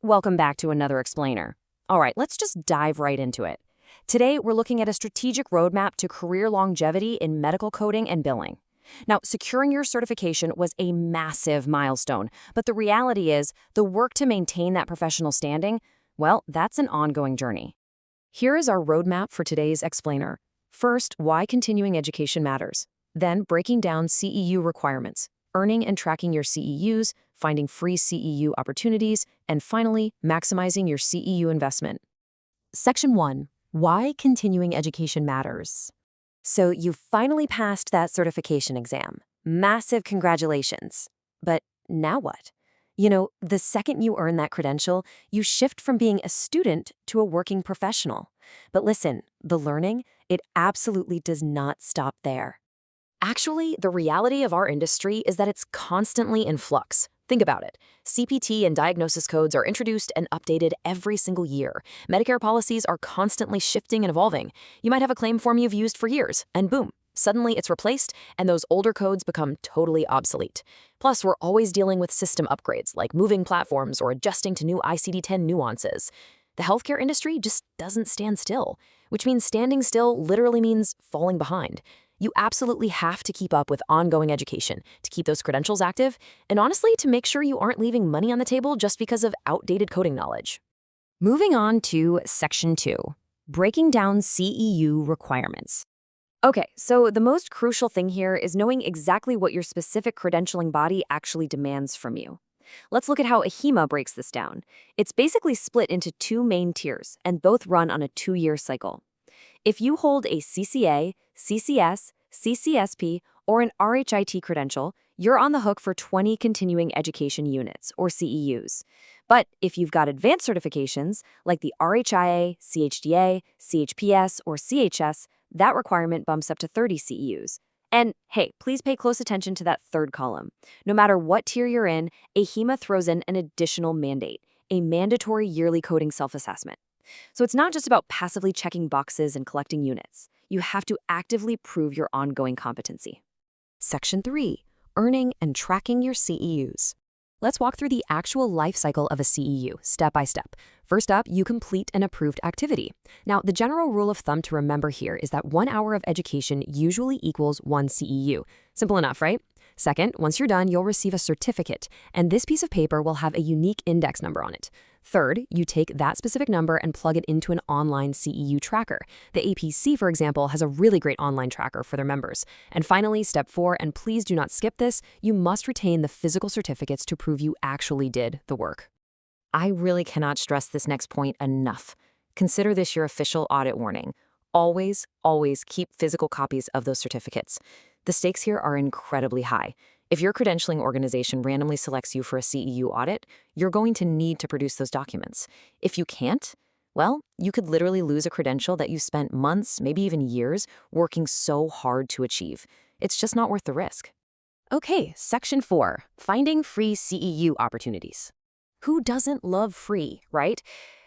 Welcome back to another explainer. All right, let's just dive right into it. Today, we're looking at a strategic roadmap to career longevity in medical coding and billing. Now, securing your certification was a massive milestone, but the reality is the work to maintain that professional standing, well, that's an ongoing journey. Here is our roadmap for today's explainer. First, why continuing education matters. Then, breaking down CEU requirements, earning and tracking your CEUs, finding free CEU opportunities, and finally, maximizing your CEU investment. Section 1. Why continuing education matters. So you finally passed that certification exam. Massive congratulations. But now what? The second you earn that credential, you shift from being a student to a working professional. But listen, the learning, it absolutely does not stop there. Actually, the reality of our industry is that it's constantly in flux. Think about it. CPT and diagnosis codes are introduced and updated every single year. Medicare policies are constantly shifting and evolving. You might have a claim form you've used for years, and boom, suddenly it's replaced, and those older codes become totally obsolete. Plus, we're always dealing with system upgrades, like moving platforms or adjusting to new ICD-10 nuances. The healthcare industry just doesn't stand still, which means standing still literally means falling behind. You absolutely have to keep up with ongoing education to keep those credentials active, and honestly, to make sure you aren't leaving money on the table just because of outdated coding knowledge. Moving on to Section 2, breaking down CEU requirements. Okay, so the most crucial thing here is knowing exactly what your specific credentialing body actually demands from you. Let's look at how AHIMA breaks this down. It's basically split into two main tiers, and both run on a 2-year cycle. If you hold a CCA, CCS, CCSP, or an RHIT credential, you're on the hook for 20 continuing education units, or CEUs. But if you've got advanced certifications, like the RHIA, CHDA, CHPS, or CHS, that requirement bumps up to 30 CEUs. And hey, please pay close attention to that third column. No matter what tier you're in, AHIMA throws in an additional mandate, a mandatory yearly coding self-assessment. So it's not just about passively checking boxes and collecting units. You have to actively prove your ongoing competency. Section 3. Earning and tracking your CEUs. Let's walk through the actual life cycle of a CEU, step by step. First up, you complete an approved activity. Now, the general rule of thumb to remember here is that 1 hour of education usually equals 1 CEU. Simple enough, right? Second, once you're done, you'll receive a certificate, and this piece of paper will have a unique index number on it. Third, you take that specific number and plug it into an online CEU tracker. The APC, for example, has a really great online tracker for their members. And finally, step 4, and please do not skip this, you must retain the physical certificates to prove you actually did the work. I really cannot stress this next point enough. Consider this your official audit warning. Always, always keep physical copies of those certificates. The stakes here are incredibly high. If your credentialing organization randomly selects you for a CEU audit, you're going to need to produce those documents. If you can't, well, you could literally lose a credential that you spent months, maybe even years, working so hard to achieve. It's just not worth the risk. Okay, Section 4, finding free CEU opportunities. Who doesn't love free, right?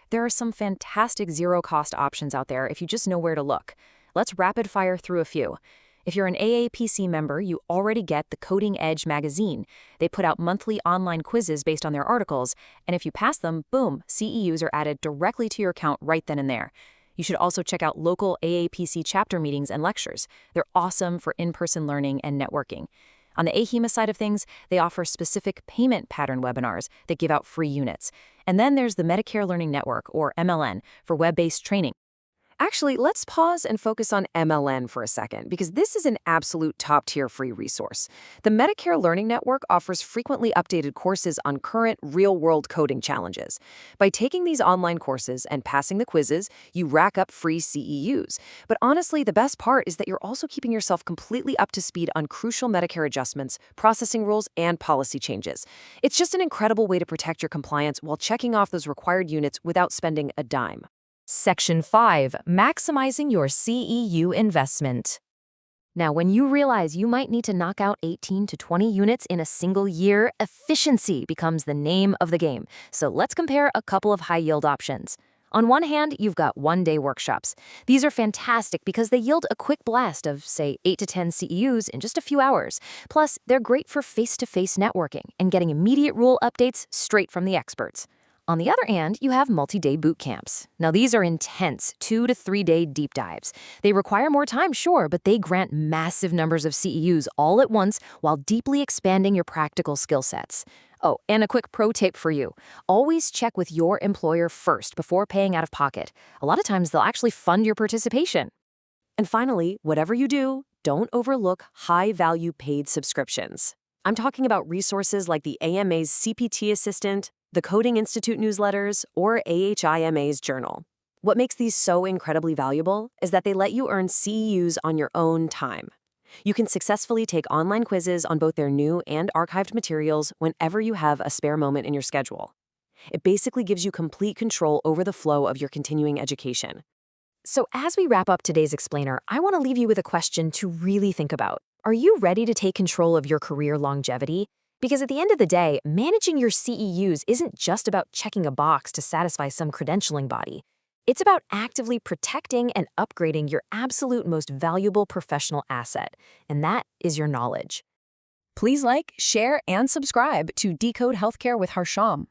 There are some fantastic zero-cost options out there if you just know where to look. Let's rapid fire through a few. If you're an AAPC member, you already get the Coding Edge magazine. They put out monthly online quizzes based on their articles, and if you pass them, boom, CEUs are added directly to your account right then and there. You should also check out local AAPC chapter meetings and lectures. They're awesome for in-person learning and networking. On the AHIMA side of things, they offer specific payment pattern webinars that give out free units. And then there's the Medicare Learning Network, or MLN, for web-based training. Actually, let's pause and focus on MLN for a second, because this is an absolute top-tier free resource. The Medicare Learning Network offers frequently updated courses on current real-world coding challenges. By taking these online courses and passing the quizzes, you rack up free CEUs. But honestly, the best part is that you're also keeping yourself completely up to speed on crucial Medicare adjustments, processing rules, and policy changes. It's just an incredible way to protect your compliance while checking off those required units without spending a dime. Section 5, maximizing your CEU investment. Now, when you realize you might need to knock out 18 to 20 units in a single year, efficiency becomes the name of the game. So let's compare a couple of high-yield options. On one hand, you've got one-day workshops. These are fantastic because they yield a quick blast of, say, 8 to 10 CEUs in just a few hours. Plus, they're great for face-to-face networking and getting immediate rule updates straight from the experts. On the other hand, you have multi-day boot camps. Now, these are intense 2 to 3 day deep dives. They require more time, sure, but they grant massive numbers of CEUs all at once while deeply expanding your practical skill sets. Oh, and a quick pro tip for you. Always check with your employer first before paying out of pocket. A lot of times they'll actually fund your participation. And finally, whatever you do, don't overlook high-value paid subscriptions. I'm talking about resources like the AMA's CPT Assistant, the Coding Institute newsletters, or AHIMA's journal. What makes these so incredibly valuable is that they let you earn CEUs on your own time. You can successfully take online quizzes on both their new and archived materials whenever you have a spare moment in your schedule. It basically gives you complete control over the flow of your continuing education. So as we wrap up today's explainer, I want to leave you with a question to really think about. Are you ready to take control of your career longevity? Because at the end of the day, managing your CEUs isn't just about checking a box to satisfy some credentialing body. It's about actively protecting and upgrading your absolute most valuable professional asset, and that is your knowledge. Please like, share, and subscribe to Decode Healthcare with Harsham.